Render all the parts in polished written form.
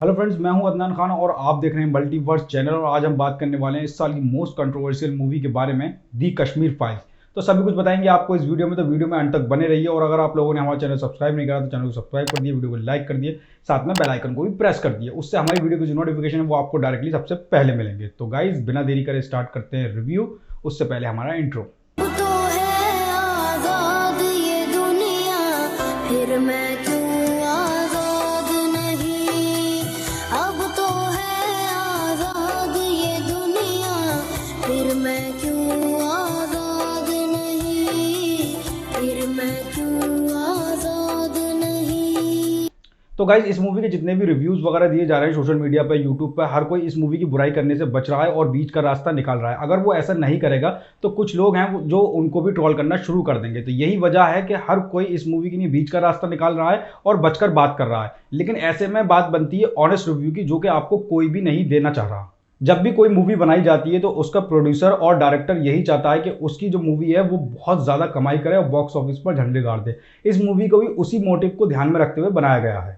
Hello friends, मैं हूं अदनान खान और आप देख रहे हैं मल्टीवर्स चैनल। और आज हम बात करने वाले हैं इस साल की मोस्ट कंट्रोवर्शियल मूवी के बारे में, दी कश्मीर फाइल्स। तो सभी कुछ बताएंगे आपको इस वीडियो में, तो वीडियो में अंत तक बने रहिए। और अगर आप लोगों ने हमारा चैनल सब्सक्राइब नहीं करा तो चैनल को सब्सक्राइब कर दिए, वीडियो को लाइक कर दिए, साथ में बेल आइकन को भी प्रेस कर दिए। उससे हमारी वीडियो की जो नोटिफिकेशन है वो आपको डायरेक्टली सबसे पहले मिलेंगे। तो गाइज बिना देरी करे स्टार्ट करते हैं रिव्यू। उससे पहले हमारा इंट्रो। तो है आजाद ये दुनिया, फिर मैं क्यों आजाद नहीं। अब तो है आजाद ये दुनिया, फिर मैं क्यों आजाद नहीं, फिर मैं क्यों आजाद नहीं। तो गाइज इस मूवी के जितने भी रिव्यूज वगैरह दिए जा रहे हैं सोशल मीडिया पे, यूट्यूब पे, हर कोई इस मूवी की बुराई करने से बच रहा है और बीच का रास्ता निकाल रहा है। अगर वो ऐसा नहीं करेगा तो कुछ लोग हैं जो उनको भी ट्रोल करना शुरू कर देंगे। तो यही वजह है कि हर कोई इस मूवी के लिए बीच का रास्ता निकाल रहा है और बचकर बात कर रहा है। लेकिन ऐसे में बात बनती है ऑनेस्ट रिव्यू की, जो कि आपको कोई भी नहीं देना चाह रहा। जब भी कोई मूवी बनाई जाती है तो उसका प्रोड्यूसर और डायरेक्टर यही चाहता है कि उसकी जो मूवी है वो बहुत ज़्यादा कमाई करे और बॉक्स ऑफिस पर झंडे गाड़ दे। इस मूवी को भी उसी मोटिव को ध्यान में रखते हुए बनाया गया है।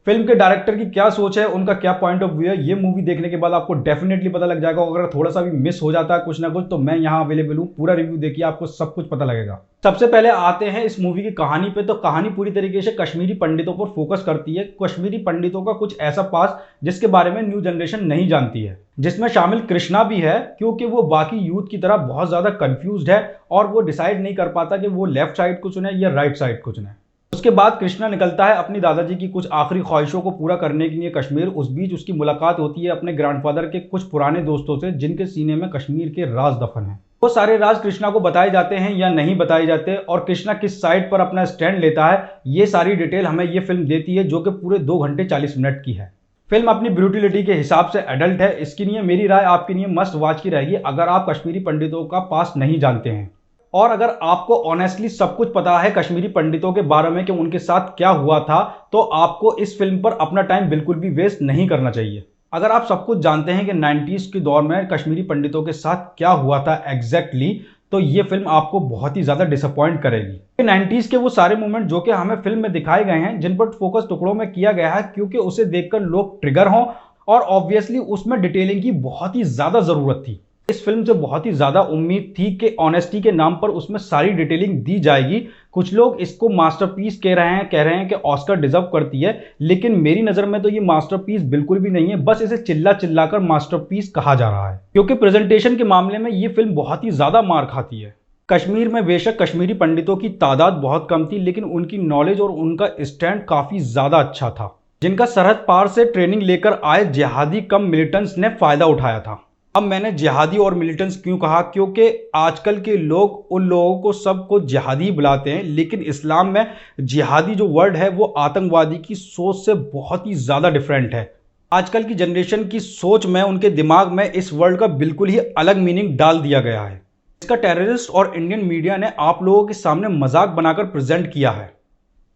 फिल्म के डायरेक्टर की क्या सोच है, उनका क्या पॉइंट ऑफ व्यू है, ये मूवी देखने के बाद आपको डेफिनेटली पता लग जाएगा। अगर थोड़ा सा भी मिस हो जाता है कुछ ना कुछ तो मैं यहाँ अवेलेबल हूँ, पूरा रिव्यू देखिए, आपको सब कुछ पता लगेगा। सबसे पहले आते हैं इस मूवी की कहानी पे। तो कहानी पूरी तरीके से कश्मीरी पंडितों पर फोकस करती है। कश्मीरी पंडितों का कुछ ऐसा पास जिसके बारे में न्यू जनरेशन नहीं जानती है, जिसमें शामिल कृष्णा भी है, क्योंकि वो बाकी यूथ की तरह बहुत ज्यादा कंफ्यूज्ड है और वो डिसाइड नहीं कर पाता कि वो लेफ्ट साइड को चुने या राइट साइड को चुने। उसके बाद कृष्णा निकलता है अपनी दादाजी की कुछ आखिरी ख्वाहिशों को पूरा करने के लिए कश्मीर। उस बीच उसकी मुलाकात होती है अपने ग्रैंडफादर के कुछ पुराने दोस्तों से, जिनके सीने में कश्मीर के राज दफन हैं। वो सारे राज कृष्णा को बताए जाते हैं या नहीं बताए जाते, और कृष्णा किस साइड पर अपना स्टैंड लेता है, ये सारी डिटेल हमें ये फिल्म देती है, जो कि पूरे 2 घंटे 40 मिनट की है। फिल्म अपनी ब्रूटिलिटी के हिसाब से एडल्ट है। इसके लिए मेरी राय आपके लिए मस्ट वॉच की रहेगी अगर आप कश्मीरी पंडितों का पास नहीं जानते हैं, और अगर आपको ऑनेस्टली सब कुछ पता है कश्मीरी पंडितों के बारे में कि उनके साथ क्या हुआ था, तो आपको इस फिल्म पर अपना टाइम बिल्कुल भी वेस्ट नहीं करना चाहिए। अगर आप सब कुछ जानते हैं कि 90s के दौर में कश्मीरी पंडितों के साथ क्या हुआ था एग्जैक्टली, तो ये फिल्म आपको बहुत ही ज्यादा डिसअपॉइंट करेगी। 90s के वो सारे मोमेंट जो कि हमें फिल्म में दिखाए गए हैं, जिन पर फोकस टुकड़ों में किया गया है क्योंकि उसे देखकर लोग ट्रिगर हों, और ऑब्वियसली उसमें डिटेलिंग की बहुत ही ज्यादा जरूरत थी। इस फिल्म से बहुत ही ज्यादा उम्मीद थी कि ऑनेस्टी के नाम पर उसमें सारी डिटेलिंग दी जाएगी। कुछ लोग इसको मास्टरपीस कह रहे हैं कि ऑस्कर डिजर्व करती है, लेकिन मेरी नजर में तो ये मास्टरपीस बिल्कुल भी नहीं है। बस इसे चिल्ला चिल्लाकर मास्टरपीस कहा जा रहा है, क्योंकि प्रेजेंटेशन के मामले में ये फिल्म बहुत ही ज्यादा मार खाती है। कश्मीर में बेशक कश्मीरी पंडितों की तादाद बहुत कम थी, लेकिन उनकी नॉलेज और उनका स्टैंड काफी ज्यादा अच्छा था, जिनका सरहद पार से ट्रेनिंग लेकर आए जिहादी कम मिलिटेंट्स ने फायदा उठाया था। अब मैंने जिहादी और मिलिटेंट्स क्यों कहा, क्योंकि आजकल के लोग उन लोगों को सबको जिहादी बुलाते हैं, लेकिन इस्लाम में जिहादी जो वर्ड है वो आतंकवादी की सोच से बहुत ही ज़्यादा डिफरेंट है। आजकल की जनरेशन की सोच में, उनके दिमाग में इस वर्ड का बिल्कुल ही अलग मीनिंग डाल दिया गया है। इसका टेररिस्ट और इंडियन मीडिया ने आप लोगों के सामने मजाक बनाकर प्रेजेंट किया है।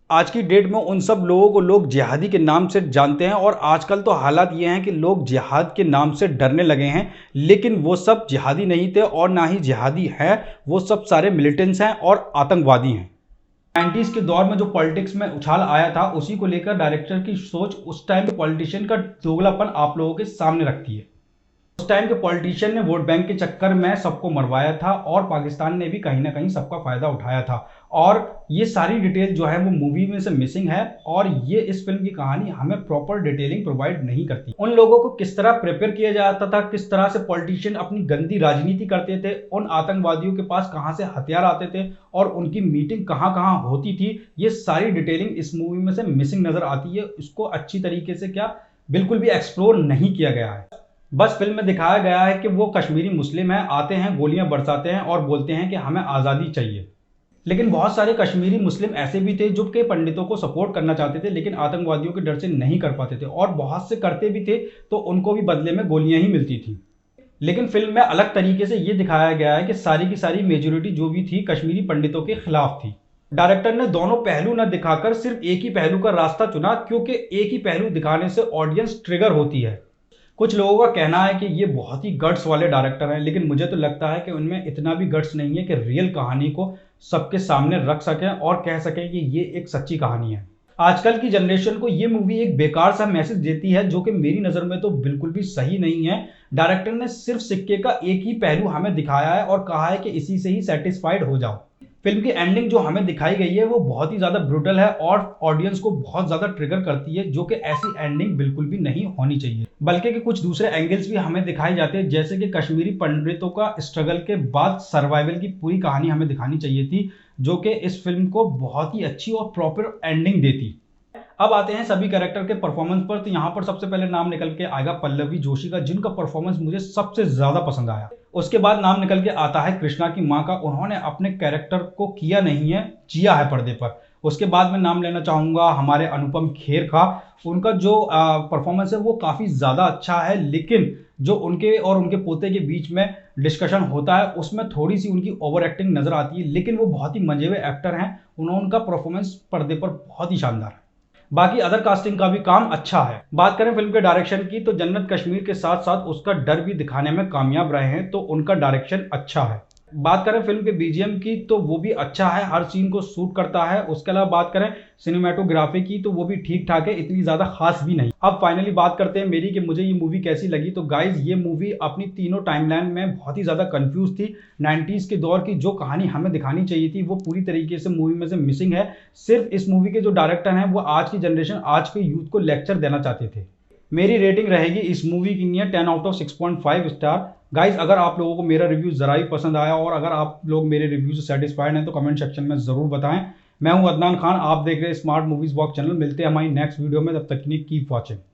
आज की डेट में उन सब लोगों को लोग जिहादी के नाम से जानते हैं, और आजकल तो हालात ये हैं कि लोग जिहाद के नाम से डरने लगे हैं। लेकिन वो सब जिहादी नहीं थे और ना ही जिहादी हैं, वो सब सारे मिलिटेंट्स हैं और आतंकवादी हैं। 90s के दौर में जो पॉलिटिक्स में उछाल आया था, उसी को लेकर डायरेक्टर की सोच उस टाइम के पॉलिटिशियन का दोगलापन आप लोगों के सामने रखती है। उस टाइम के पॉलिटिशियन ने वोट बैंक के चक्कर में सबको मरवाया था, और पाकिस्तान ने भी कहीं ना कहीं सबका फायदा उठाया था। और ये सारी डिटेल जो है वो मूवी में से मिसिंग है, और ये इस फिल्म की कहानी हमें प्रॉपर डिटेलिंग प्रोवाइड नहीं करती। उन लोगों को किस तरह प्रिपेयर किया जाता था, किस तरह से पॉलिटिशियन अपनी गंदी राजनीति करते थे, उन आतंकवादियों के पास कहाँ से हथियार आते थे और उनकी मीटिंग कहाँ कहाँ होती थी, ये सारी डिटेलिंग इस मूवी में से मिसिंग नजर आती है। इसको अच्छी तरीके से बिल्कुल भी एक्सप्लोर नहीं किया गया है। बस फिल्म में दिखाया गया है कि वो कश्मीरी मुस्लिम हैं, आते हैं, गोलियां बरसाते हैं और बोलते हैं कि हमें आज़ादी चाहिए। लेकिन बहुत सारे कश्मीरी मुस्लिम ऐसे भी थे जो कि पंडितों को सपोर्ट करना चाहते थे, लेकिन आतंकवादियों के डर से नहीं कर पाते थे, और बहुत से करते भी थे तो उनको भी बदले में गोलियां ही मिलती थी। लेकिन फिल्म में अलग तरीके से ये दिखाया गया है कि सारी की सारी मेजोरिटी जो भी थी कश्मीरी पंडितों के खिलाफ थी। डायरेक्टर ने दोनों पहलू न दिखाकर सिर्फ एक ही पहलू का रास्ता चुना, क्योंकि एक ही पहलू दिखाने से ऑडियंस ट्रिगर होती है। कुछ लोगों का कहना है कि ये बहुत ही गट्स वाले डायरेक्टर हैं, लेकिन मुझे तो लगता है कि उनमें इतना भी गट्स नहीं है कि रियल कहानी को सबके सामने रख सकें और कह सकें कि ये एक सच्ची कहानी है। आजकल की जनरेशन को ये मूवी एक बेकार सा मैसेज देती है, जो कि मेरी नज़र में तो बिल्कुल भी सही नहीं है। डायरेक्टर ने सिर्फ सिक्के का एक ही पहलू हमें दिखाया है और कहा है कि इसी से ही सेटिस्फाइड हो जाओ। फिल्म की एंडिंग जो हमें दिखाई गई है वो बहुत ही ज़्यादा ब्रूटल है और ऑडियंस को बहुत ज़्यादा ट्रिगर करती है, जो कि ऐसी एंडिंग बिल्कुल भी नहीं होनी चाहिए। बल्कि कि कुछ दूसरे एंगल्स भी हमें दिखाए जाते हैं, जैसे कि कश्मीरी पंडितों का स्ट्रगल के बाद सर्वाइवल की पूरी कहानी हमें दिखानी चाहिए थी, जो कि इस फिल्म को बहुत ही अच्छी और प्रॉपर एंडिंग देती। अब आते हैं सभी कैरेक्टर के परफॉर्मेंस पर। तो यहाँ पर सबसे पहले नाम निकल के आएगा पल्लवी जोशी का, जिनका परफॉर्मेंस मुझे सबसे ज्यादा पसंद आया। उसके बाद नाम निकल के आता है कृष्णा की माँ का। उन्होंने अपने कैरेक्टर को किया नहीं है, जिया है पर्दे पर। उसके बाद मैं नाम लेना चाहूंगा हमारे अनुपम खेर का। उनका जो परफॉर्मेंस है वो काफ़ी ज़्यादा अच्छा है, लेकिन जो उनके और उनके पोते के बीच में डिस्कशन होता है उसमें थोड़ी सी उनकी ओवर एक्टिंग नज़र आती है, लेकिन वो बहुत ही मंजे हुए एक्टर हैं। उनका परफॉर्मेंस पर्दे पर बहुत ही शानदार है। बाकी अदर कास्टिंग का भी काम अच्छा है। बात करें फिल्म के डायरेक्शन की, तो जन्नत कश्मीर के साथ साथ उसका डर भी दिखाने में कामयाब रहे हैं, तो उनका डायरेक्शन अच्छा है। बात करें फिल्म के बीजीएम की, तो वो भी अच्छा है, हर सीन को सूट करता है। उसके अलावा बात करें सिनेमेटोग्राफी की, तो वो भी ठीक ठाक है, इतनी ज़्यादा खास भी नहीं। अब फाइनली बात करते हैं मेरी कि मुझे ये मूवी कैसी लगी। तो गाइज, ये मूवी अपनी तीनों टाइमलाइन में बहुत ही ज़्यादा कंफ्यूज थी। 90s के दौर की जो कहानी हमें दिखानी चाहिए थी वो पूरी तरीके से मूवी में से मिसिंग है। सिर्फ इस मूवी के जो डायरेक्टर हैं वो आज की जनरेशन, आज के यूथ को लेक्चर देना चाहते थे। मेरी रेटिंग रहेगी इस मूवी की है 10 आउट ऑफ 6.5 स्टार। गाइज, अगर आप लोगों को मेरा रिव्यू ज़रा ही पसंद आया और अगर आप लोग मेरे रिव्यू से सेटिस्फाइड हैं तो कमेंट सेक्शन में ज़रूर बताएं। मैं हूं अदनान खान, आप देख रहे हैं स्मार्ट मूवीज वॉक चैनल। मिलते हैं हमारी नेक्स्ट वीडियो में, तब तक के लिए कीप वॉचिंग।